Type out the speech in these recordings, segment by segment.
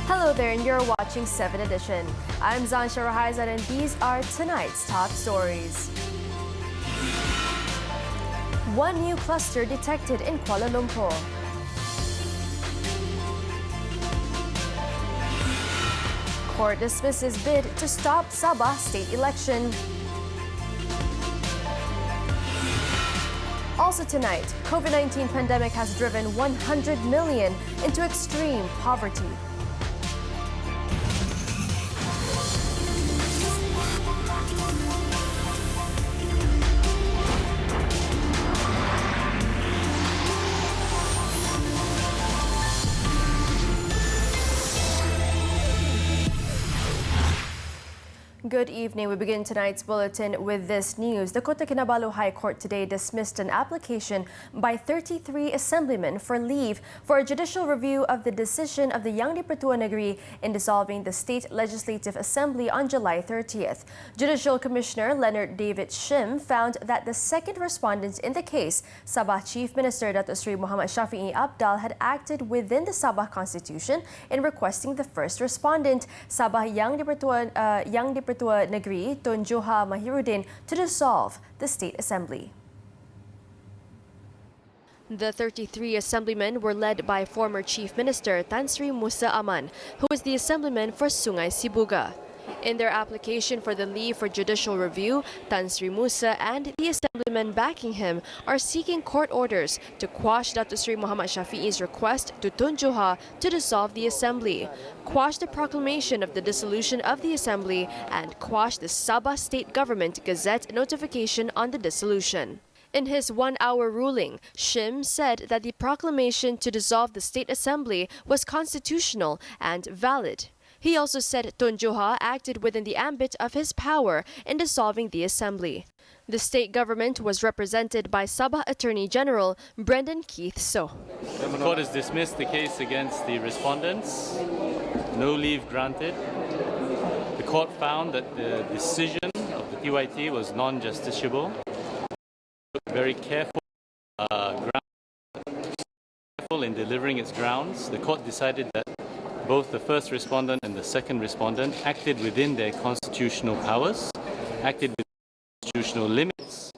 Hello there, and you're watching 7Edition. I'm Zansha Rahaizad, and these are tonight's top stories. One new cluster detected in Kuala Lumpur. Court dismisses bid to stop Sabah state election. Also tonight, COVID-19 pandemic has driven 100 million into extreme poverty. Good evening. We begin tonight's bulletin with this news. The Kota Kinabalu High Court today dismissed an application by 33 assemblymen for leave for a judicial review of the decision of the Yang di-Pertua Negeri in dissolving the State Legislative Assembly on July 30th. Judicial Commissioner Leonard David Shim found that the second respondent in the case, Sabah Chief Minister Dato Sri Muhammad Shafi'i Abdal, had acted within the Sabah Constitution in requesting the first respondent, Sabah Yang di-Pertua Negeri Tun Joha Mahiruddin, to dissolve the State Assembly. The 33 assemblymen were led by former Chief Minister Tan Sri Musa Aman, who was the assemblyman for Sungai Sibuga. In their application for the leave for judicial review, Tan Sri Musa and the assemblymen backing him are seeking court orders to quash Dato Sri Muhammad Shafi'i's request to Tun Joha to dissolve the assembly, quash the proclamation of the dissolution of the assembly, and quash the Sabah State Government Gazette notification on the dissolution. In his one-hour ruling, Shim said that the proclamation to dissolve the State Assembly was constitutional and valid. He also said Tun Joha acted within the ambit of his power in dissolving the assembly. The state government was represented by Sabah Attorney General Brendan Keith So. The court has dismissed the case against the respondents. No leave granted. The court found that the decision of the TYT was non-justiciable. Very careful in delivering its grounds. The court decided that both the first respondent and the second respondent acted within their constitutional powers, acted within constitutional limits.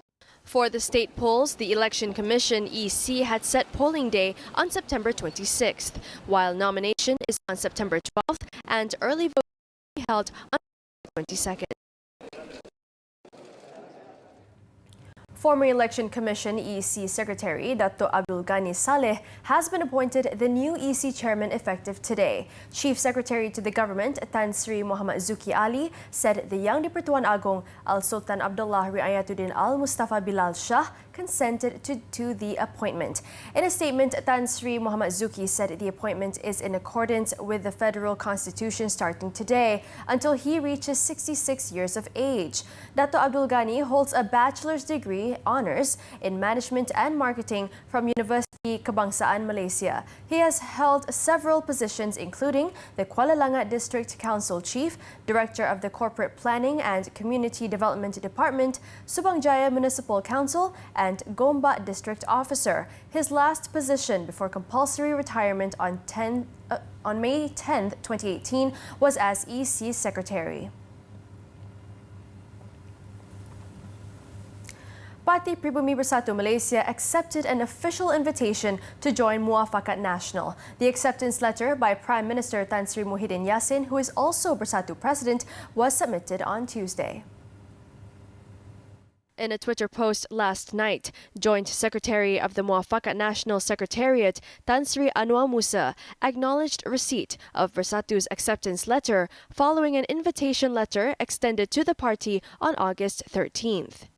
For the state polls, the Election Commission (EC) had set polling day on September 26th, while nomination is on September 12th and early voting will be held on September 22nd. Former Election Commission (EC) Secretary Dato Abdul Ghani Saleh has been appointed the new EC Chairman effective today. Chief Secretary to the government Tan Sri Muhammad Zuki Ali said the Yang di-Pertuan Agong Al-Sultan Abdullah Riayatuddin Al-Mustafa Bilal Shah consented to the appointment. In a statement, Tan Sri Muhammad Zuki said the appointment is in accordance with the federal constitution starting today until he reaches 66 years of age. Dato Abdul Ghani holds a bachelor's degree honors in management and marketing from University Kebangsaan Malaysia. He has held several positions including the Kuala Langat District Council Chief, Director of the Corporate Planning and Community Development Department, Subang Jaya Municipal Council, and Gombak District Officer. His last position before compulsory retirement on May 10, 2018 was as EC Secretary. Parti Pribumi Bersatu Malaysia accepted an official invitation to join Muafakat Nasional. The acceptance letter by Prime Minister Tan Sri Muhyiddin Yassin, who is also Bersatu President, was submitted on Tuesday. In a Twitter post last night, Joint Secretary of the Muafakat Nasional Secretariat, Tan Sri Anwar Musa, acknowledged receipt of Bersatu's acceptance letter following an invitation letter extended to the party on August 13th.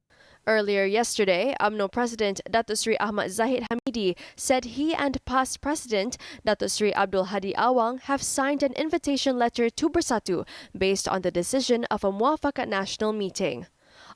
Earlier yesterday, Umno President Dato Sri Ahmad Zahid Hamidi said he and past President Dato Sri Abdul Hadi Awang have signed an invitation letter to Bersatu based on the decision of a Muafakat Nasional meeting.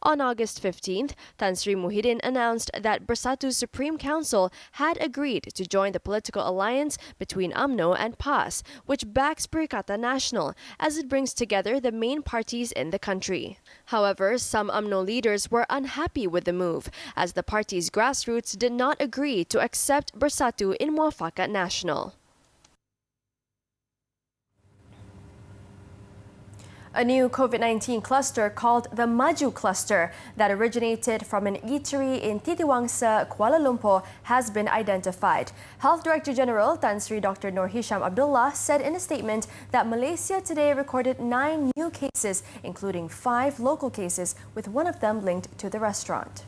On August 15th, Tan Sri Muhyiddin announced that Bersatu's Supreme Council had agreed to join the political alliance between UMNO and PAS, which backs Perikatan Nasional, as it brings together the main parties in the country. However, some UMNO leaders were unhappy with the move, as the party's grassroots did not agree to accept Bersatu in Muafakat Nasional. A new COVID-19 cluster called the Maju cluster that originated from an eatery in Titiwangsa, Kuala Lumpur has been identified. Health Director General Tan Sri Dr. Nur Hisham Abdullah said in a statement that Malaysia today recorded 9 new cases, including 5 local cases, with one of them linked to the restaurant.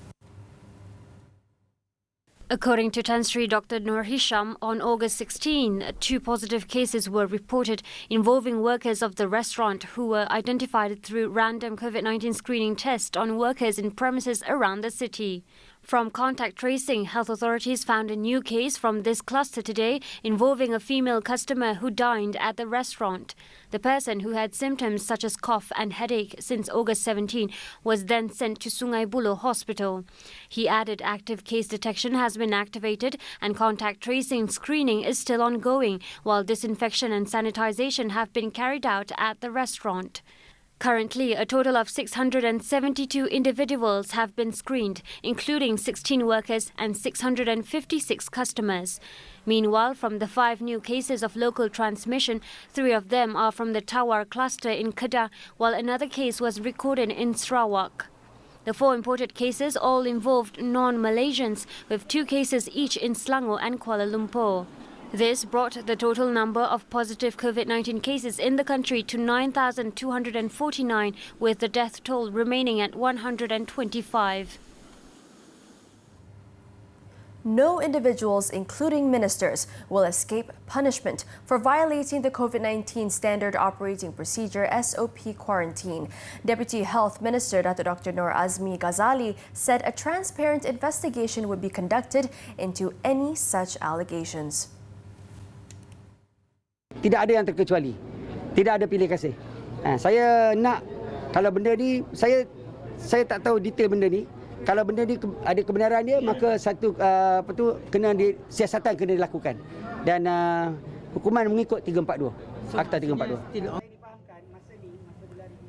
According to Tan Sri Dr. Nur Hisham, on August 16, 2 positive cases were reported involving workers of the restaurant who were identified through random COVID-19 screening tests on workers in premises around the city. From contact tracing, health authorities found a new case from this cluster today involving a female customer who dined at the restaurant. The person, who had symptoms such as cough and headache since August 17, was then sent to Sungai Buloh Hospital. He added active case detection has been activated and contact tracing screening is still ongoing, while disinfection and sanitization have been carried out at the restaurant. Currently, a total of 672 individuals have been screened, including 16 workers and 656 customers. Meanwhile, from the 5 new cases of local transmission, 3 of them are from the Tawar cluster in Kedah, while another case was recorded in Sarawak. The 4 imported cases all involved non-Malaysians, with 2 cases each in Selangor and Kuala Lumpur. This brought the total number of positive COVID-19 cases in the country to 9,249, with the death toll remaining at 125. No individuals, including ministers, will escape punishment for violating the COVID-19 Standard Operating Procedure SOP quarantine. Deputy Health Minister Dr. Noor Azmi Ghazali said a transparent investigation would be conducted into any such allegations. Tidak ada yang terkecuali. Tidak ada pilih kasih. Saya nak, kalau benda ni, saya tak tahu detail benda ni. Kalau benda ni ada kebenaran dia, maka satu siasatan kena dilakukan. Dan hukuman mengikut 342. Akta 342.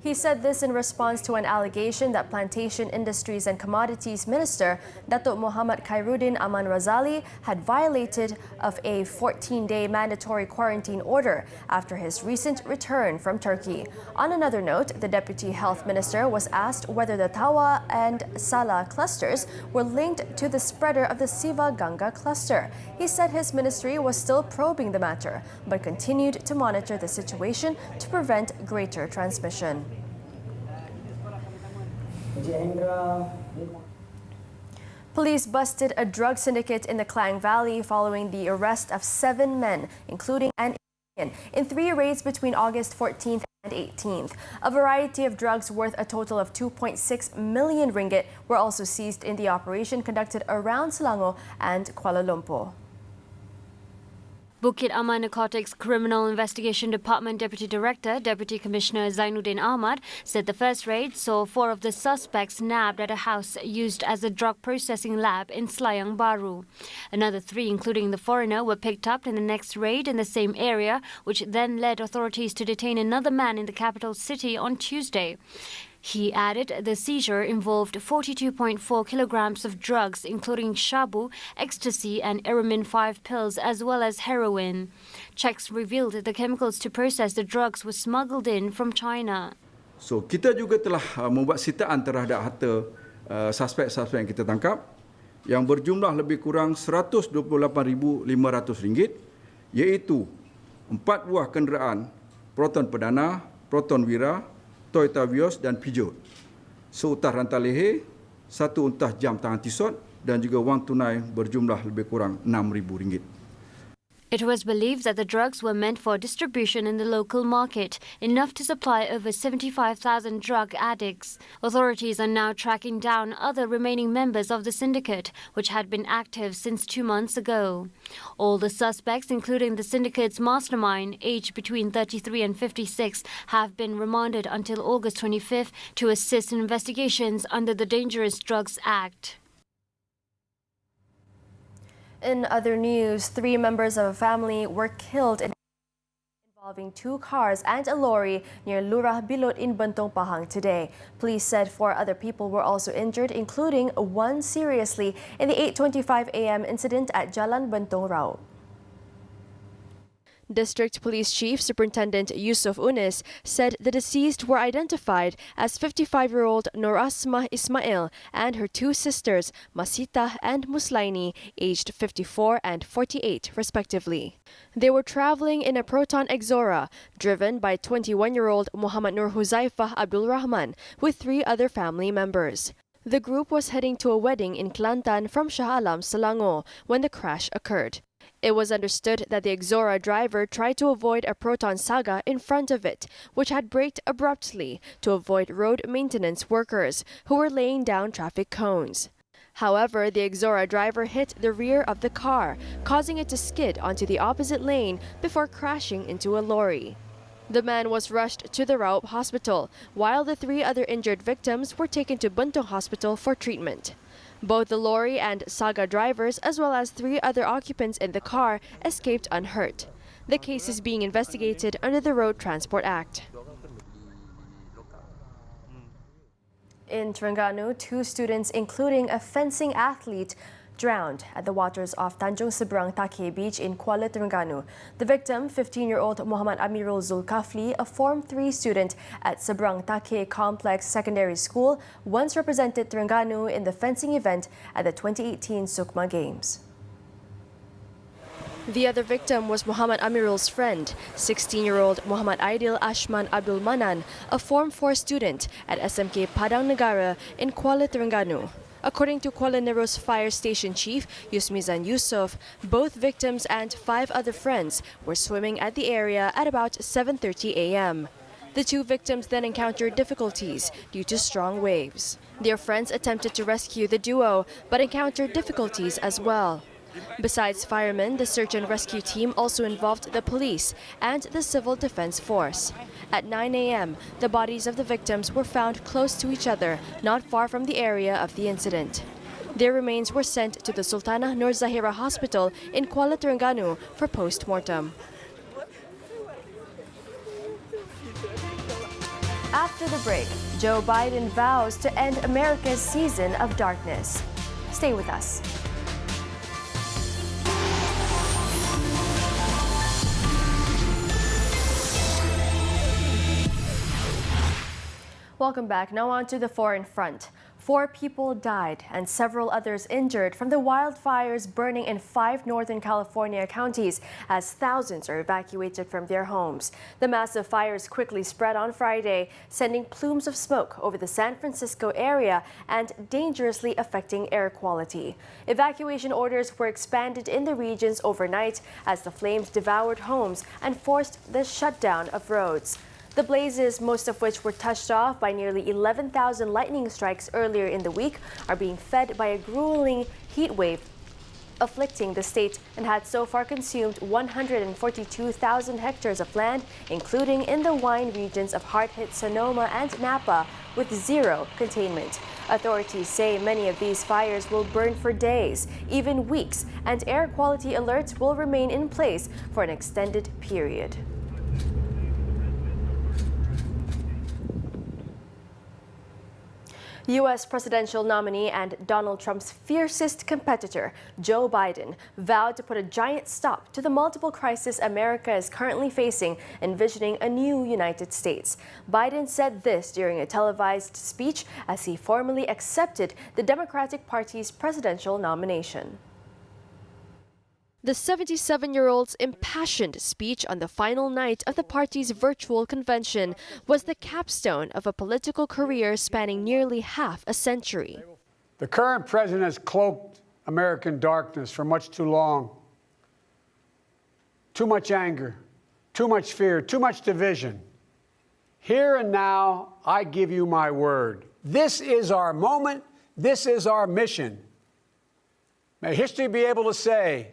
He said this in response to an allegation that Plantation Industries and Commodities Minister Datuk Muhammad Khairuddin Aman Razali had violated of a 14-day mandatory quarantine order after his recent return from Turkey. On another note, the Deputy Health Minister was asked whether the Tawa and Sala clusters were linked to the spreader of the Siva Ganga cluster. He said his ministry was still probing the matter, but continued to monitor the situation to prevent greater transmission. Police busted a drug syndicate in the Klang Valley following the arrest of 7 men, including an Indian, in 3 raids between August 14th and 18th. A variety of drugs worth a total of 2.6 million ringgit were also seized in the operation conducted around Selangor and Kuala Lumpur. Bukit Aman Narcotics Criminal Investigation Department Deputy Director, Deputy Commissioner Zainuddin Ahmad, said the first raid saw 4 of the suspects nabbed at a house used as a drug processing lab in Selayang Baru. Another 3, including the foreigner, were picked up in the next raid in the same area, which then led authorities to detain another man in the capital city on Tuesday. He added the seizure involved 42.4 kilograms of drugs, including shabu, ecstasy and Eramin 5 pills, as well as heroin. Checks revealed the chemicals to process the drugs were smuggled in from China. So, kita juga telah membuat sitaan terhadap harta suspek-suspek yang kita tangkap yang berjumlah lebih kurang RM128,500, iaitu 4 buah kenderaan Proton Perdana, Proton Wira, Toyota Vios dan Peugeot. Seutas rantai leher, 1 untah jam tangan tisot dan juga wang tunai berjumlah lebih kurang RM6,000. It was believed that the drugs were meant for distribution in the local market, enough to supply over 75,000 drug addicts. Authorities are now tracking down other remaining members of the syndicate, which had been active since 2 months ago. All the suspects, including the syndicate's mastermind, aged between 33 and 56, have been remanded until August 25th to assist in investigations under the Dangerous Drugs Act. In other news, 3 members of a family were killed in involving 2 cars and a lorry near Lurah Bilot in Bentong Pahang today. Police said 4 other people were also injured, including 1 seriously in the 8:25 a.m. incident at Jalan Bentong Rao. District Police Chief Superintendent Yusuf Unis said the deceased were identified as 55-year-old Norasma Ismail and her two sisters, Masita and Muslaini, aged 54 and 48 respectively. They were traveling in a Proton Exora, driven by 21-year-old Muhammad Nur Huzaifa Abdul Rahman with 3 other family members. The group was heading to a wedding in Kelantan from Shah Alam, Selangor, when the crash occurred. It was understood that the Exora driver tried to avoid a Proton Saga in front of it, which had braked abruptly to avoid road maintenance workers who were laying down traffic cones. However, the Exora driver hit the rear of the car, causing it to skid onto the opposite lane before crashing into a lorry. The man was rushed to the Raup hospital, while the 3 other injured victims were taken to Buntong Hospital for treatment. Both the lorry and Saga drivers, as well as 3 other occupants in the car, escaped unhurt. The case is being investigated under the Road Transport Act. In Terengganu, 2 students, including a fencing athlete, drowned at the waters off Tanjung Seberang Take Beach in Kuala Terengganu. The victim, 15-year-old Muhammad Amirul Zulkafli, a Form 3 student at Seberang Take Complex Secondary School, once represented Terengganu in the fencing event at the 2018 Sukma Games. The other victim was Muhammad Amirul's friend, 16-year-old Muhammad Aidil Ashman Abdul Manan, a Form 4 student at SMK Padang Negara in Kuala Terengganu. According to Kuala Nero's Fire Station Chief, Yusmizan Yusof, both victims and 5 other friends were swimming at the area at about 7:30 a.m. The 2 victims then encountered difficulties due to strong waves. Their friends attempted to rescue the duo, but encountered difficulties as well. Besides firemen, the search and rescue team also involved the police and the Civil Defense Force. At 9 a.m., the bodies of the victims were found close to each other, not far from the area of the incident. Their remains were sent to the Sultanah Nur Zahira Hospital in Kuala Terengganu for post-mortem. After the break, Joe Biden vows to end America's season of darkness. Stay with us. Welcome back. Now on to the foreign front. 4 people died and several others injured from the wildfires burning in 5 Northern California counties as thousands are evacuated from their homes. The massive fires quickly spread on Friday, sending plumes of smoke over the San Francisco area and dangerously affecting air quality. Evacuation orders were expanded in the regions overnight as the flames devoured homes and forced the shutdown of roads. The blazes, most of which were touched off by nearly 11,000 lightning strikes earlier in the week, are being fed by a grueling heat wave afflicting the state and had so far consumed 142,000 hectares of land, including in the wine regions of hard-hit Sonoma and Napa, with 0 containment. Authorities say many of these fires will burn for days, even weeks, and air quality alerts will remain in place for an extended period. U.S. presidential nominee and Donald Trump's fiercest competitor, Joe Biden, vowed to put a giant stop to the multiple crises America is currently facing, envisioning a new United States. Biden said this during a televised speech as he formally accepted the Democratic Party's presidential nomination. The 77-year-old's impassioned speech on the final night of the party's virtual convention was the capstone of a political career spanning nearly half a century. The current president has cloaked American darkness for much too long. Too much anger, too much fear, too much division. Here and now, I give you my word. This is our moment. This is our mission. May history be able to say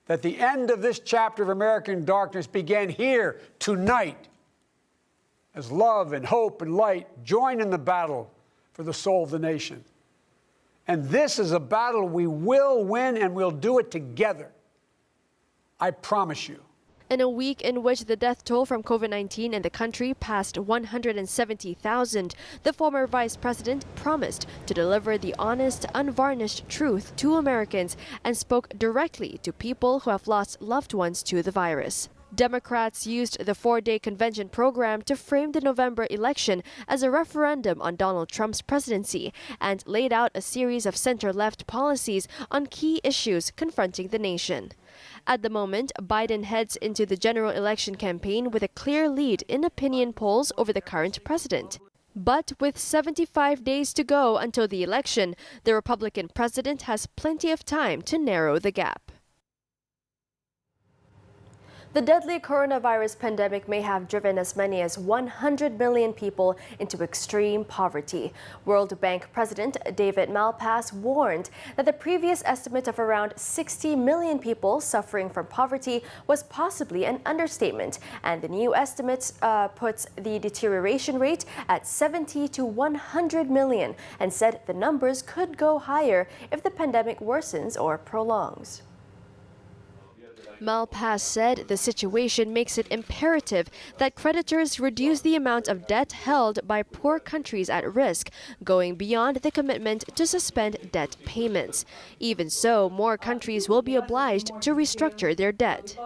that the end of this chapter of American darkness began here tonight as love and hope and light join in the battle for the soul of the nation. And this is a battle we will win, and we'll do it together. I promise you. In a week in which the death toll from COVID-19 in the country passed 170,000, the former vice president promised to deliver the honest, unvarnished truth to Americans and spoke directly to people who have lost loved ones to the virus. Democrats used the 4-day convention program to frame the November election as a referendum on Donald Trump's presidency and laid out a series of center-left policies on key issues confronting the nation. At the moment, Biden heads into the general election campaign with a clear lead in opinion polls over the current president. But with 75 days to go until the election, the Republican president has plenty of time to narrow the gap. The deadly coronavirus pandemic may have driven as many as 100 million people into extreme poverty. World Bank President David Malpass warned that the previous estimate of around 60 million people suffering from poverty was possibly an understatement, and the new estimate puts the deterioration rate at 70 to 100 million and said the numbers could go higher if the pandemic worsens or prolongs. Malpass said the situation makes it imperative that creditors reduce the amount of debt held by poor countries at risk, going beyond the commitment to suspend debt payments. Even so, more countries will be obliged to restructure their debt.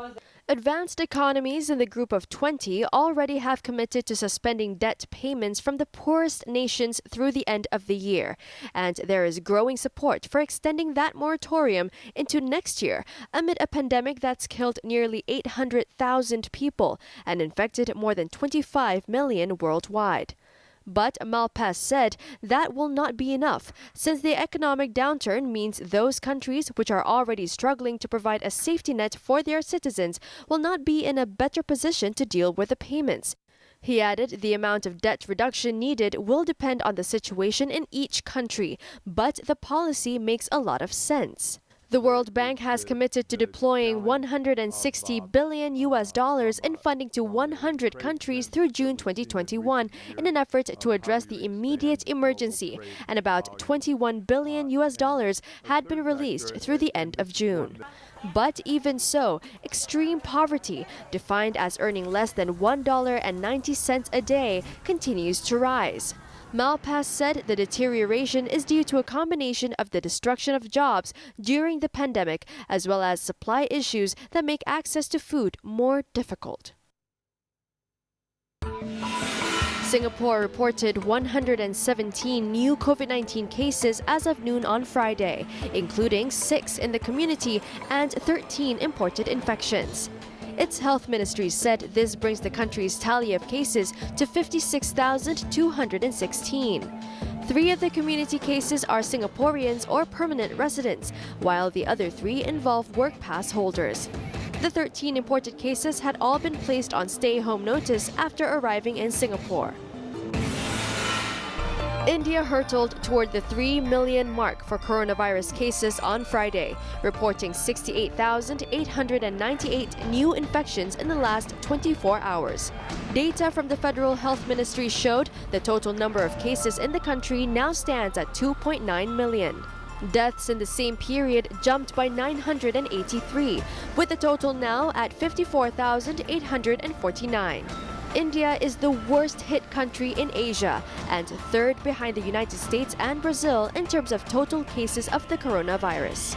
Advanced economies in the Group of 20 already have committed to suspending debt payments from the poorest nations through the end of the year, and there is growing support for extending that moratorium into next year amid a pandemic that's killed nearly 800,000 people and infected more than 25 million worldwide. But Malpass said that will not be enough, since the economic downturn means those countries which are already struggling to provide a safety net for their citizens will not be in a better position to deal with the payments. He added the amount of debt reduction needed will depend on the situation in each country, but the policy makes a lot of sense. The World Bank has committed to deploying $160 billion in funding to 100 countries through June 2021 in an effort to address the immediate emergency, and about $21 billion had been released through the end of June. But even so, extreme poverty, defined as earning less than $1.90 a day, continues to rise. Malpass said the deterioration is due to a combination of the destruction of jobs during the pandemic as well as supply issues that make access to food more difficult. Singapore reported 117 new COVID-19 cases as of noon on Friday, including 6 in the community and 13 imported infections. Its health ministry said this brings the country's tally of cases to 56,216. 3 of the community cases are Singaporeans or permanent residents, while the other 3 involve work pass holders. The 13 imported cases had all been placed on stay-home notice after arriving in Singapore. India hurtled toward the 3 million mark for coronavirus cases on Friday, reporting 68,898 new infections in the last 24 hours. Data from the Federal Health Ministry showed the total number of cases in the country now stands at 2.9 million. Deaths in the same period jumped by 983, with the total now at 54,849. India is the worst-hit country in Asia and 3rd behind the United States and Brazil in terms of total cases of the coronavirus.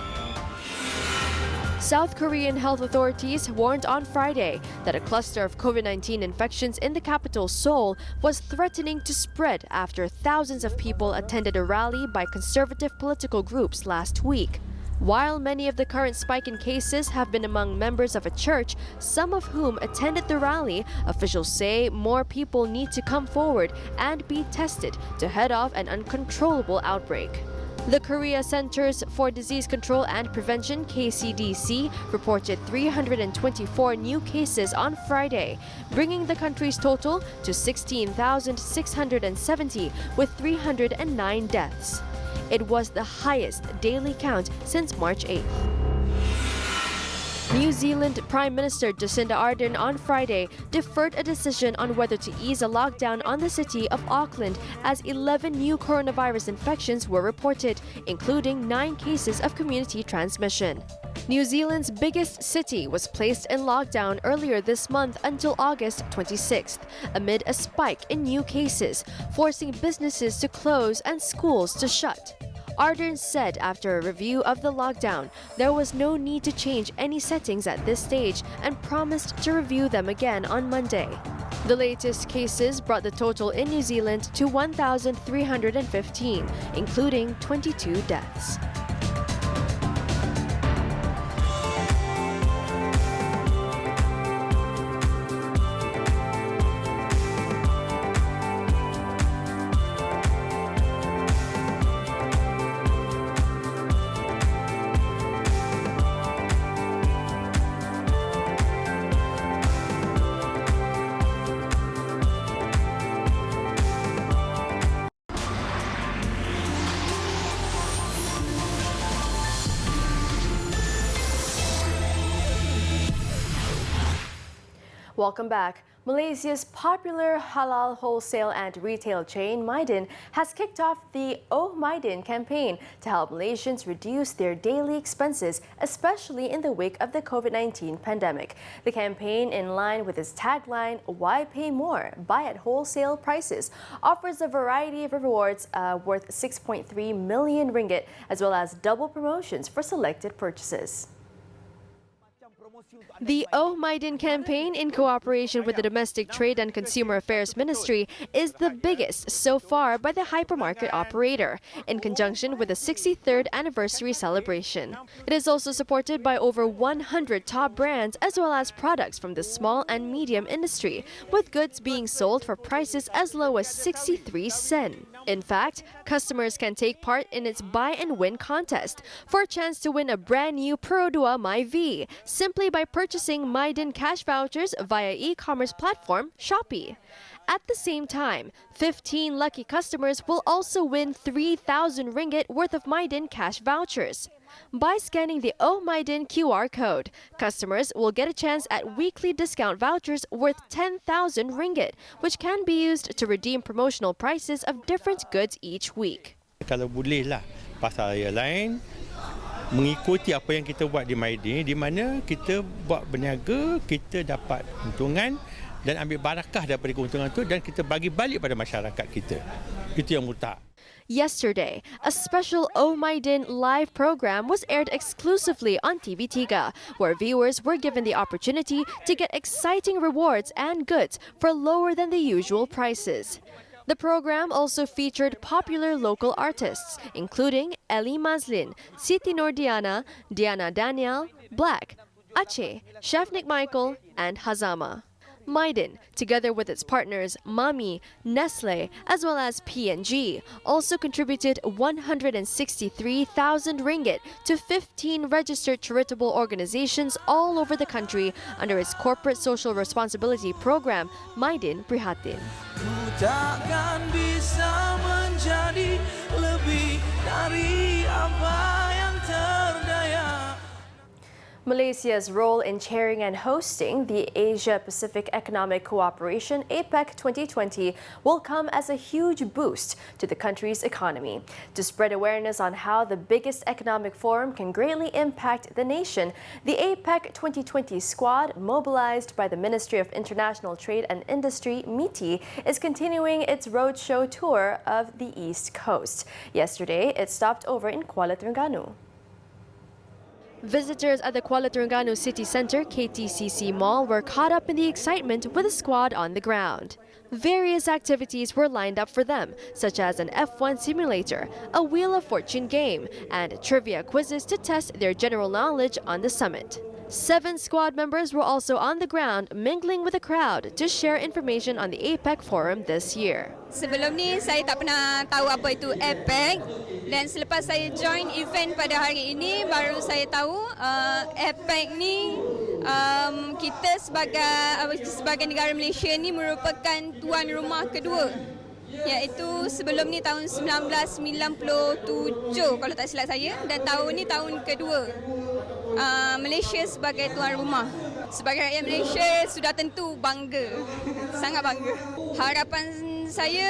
South Korean health authorities warned on Friday that a cluster of COVID-19 infections in the capital, Seoul, was threatening to spread after thousands of people attended a rally by conservative political groups last week. While many of the current spike in cases have been among members of a church, some of whom attended the rally, officials say more people need to come forward and be tested to head off an uncontrollable outbreak. The Korea Centers for Disease Control and Prevention, KCDC, reported 324 new cases on Friday, bringing the country's total to 16,670 with 309 deaths. It was the highest daily count since March 8th. New Zealand Prime Minister Jacinda Ardern on Friday deferred a decision on whether to ease a lockdown on the city of Auckland as 11 new coronavirus infections were reported, including 9 cases of community transmission. New Zealand's biggest city was placed in lockdown earlier this month until August 26th, amid a spike in new cases, forcing businesses to close and schools to shut. Ardern said after a review of the lockdown, there was no need to change any settings at this stage and promised to review them again on Monday. The latest cases brought the total in New Zealand to 1,315, including 22 deaths. Welcome back. Malaysia's popular halal wholesale and retail chain, Maidin, has kicked off the Oh Maidin campaign to help Malaysians reduce their daily expenses, especially in the wake of the COVID-19 pandemic. The campaign, in line with its tagline, "Why pay more? Buy at wholesale prices," offers a variety of rewards worth 6.3 million ringgit, as well as double promotions for selected purchases. The Oh Maidin campaign, in cooperation with the Domestic Trade and Consumer Affairs Ministry, is the biggest so far by the hypermarket operator, in conjunction with the 63rd anniversary celebration. It is also supported by over 100 top brands as well as products from the small and medium industry, with goods being sold for prices as low as 63 sen. In fact, customers can take part in its buy and win contest for a chance to win a brand new Pro 2 MyV, simply by purchasing Maidin cash vouchers via e-commerce platform Shopee. At the same time, 15 lucky customers will also win 3,000 ringgit worth of Maidin cash vouchers. By scanning the Oh Maidin QR code, customers will get a chance at weekly discount vouchers worth 10,000 ringgit, which can be used to redeem promotional prices of different goods each week. Kalau boleh lah pasal raya lain mengikuti apa yang kita buat di Maidin, di mana kita buat berniaga, kita dapat keuntungan dan ambil barakah daripada keuntungan itu dan kita bagi balik pada masyarakat kita. Itu yang mutlak. Yesterday, a special Oh Maidin live program was aired exclusively on TV3, where viewers were given the opportunity to get exciting rewards and goods for lower than the usual prices. The program also featured popular local artists, including Ellie Mazlin, Siti Nordiana, Diana Daniel, Black, Aceh, Chef Nick Michael, and Hazama. Maidin, together with its partners Mami, Nestle, as well as P&G, also contributed 163,000 ringgit to 15 registered charitable organizations all over the country under its corporate social responsibility program, Maidin Prihatin. Takkan bisa menjadi lebih dari apa yang terdaya. Malaysia's role in chairing and hosting the Asia-Pacific Economic Cooperation APEC 2020 will come as a huge boost to the country's economy. To spread awareness on how the biggest economic forum can greatly impact the nation, the APEC 2020 squad, mobilized by the Ministry of International Trade and Industry, MITI, is continuing its roadshow tour of the East Coast. Yesterday, it stopped over in Kuala Terengganu. Visitors at the Kuala Terengganu City Centre KTCC Mall were caught up in the excitement with the squad on the ground. Various activities were lined up for them, such as an F1 simulator, a Wheel of Fortune game, and trivia quizzes to test their general knowledge on the summit. 7 squad members were also on the ground, mingling with the crowd to share information on the APEC forum this year. Sebelum ni saya tak pernah tahu apa itu APEC, dan selepas saya join event pada hari ini baru saya tahu APEC ni kita sebagai negara Malaysia ni merupakan tuan rumah kedua, iaitu sebelum ni tahun 1997 kalau tak silap saya, dan tahun ni tahun kedua Malaysia sebagai tuan rumah. Sebagai rakyat Malaysia sudah tentu bangga, sangat bangga. Harapan saya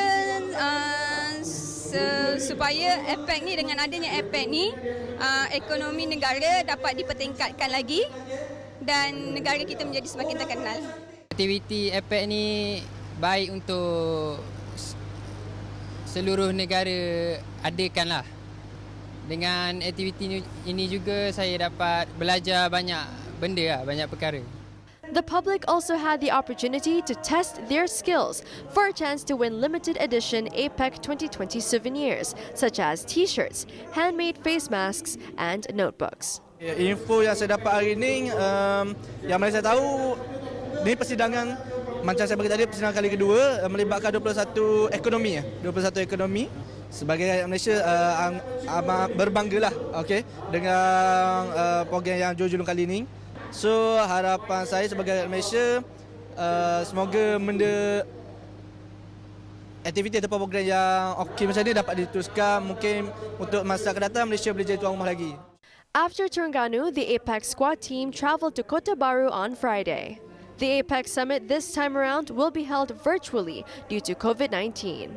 supaya APEC ni, dengan adanya APEC ni, ekonomi negara dapat dipertingkatkan lagi dan negara kita menjadi semakin terkenal. Aktiviti APEC ni baik untuk seluruh negara adakanlah. Dengan aktiviti ini juga saya dapat belajar banyak benda lah, banyak perkara. The public also had the opportunity to test their skills for a chance to win limited edition APEC 2020 souvenirs, such as t-shirts, handmade face masks, and notebooks. Info yang saya dapat hari ini, yang mana saya tahu, ini persidangan, macam saya bagi tadi, persidangan kali kedua, melibatkan 21 ekonomi. 21 ekonomi. Sebagai rakyat Malaysia, amat berbanggalah dengan program yang jujur kali ini. So harapan saya sebagai rakyat Malaysia, semoga benda aktiviti atau program yang okey macam ni dapat diteruskan. Mungkin untuk masa akan datang Malaysia boleh jadi tuan rumah lagi. After Terengganu, the APEC squad team traveled to Kota Baru on Friday. The APEC summit this time around will be held virtually due to COVID-19.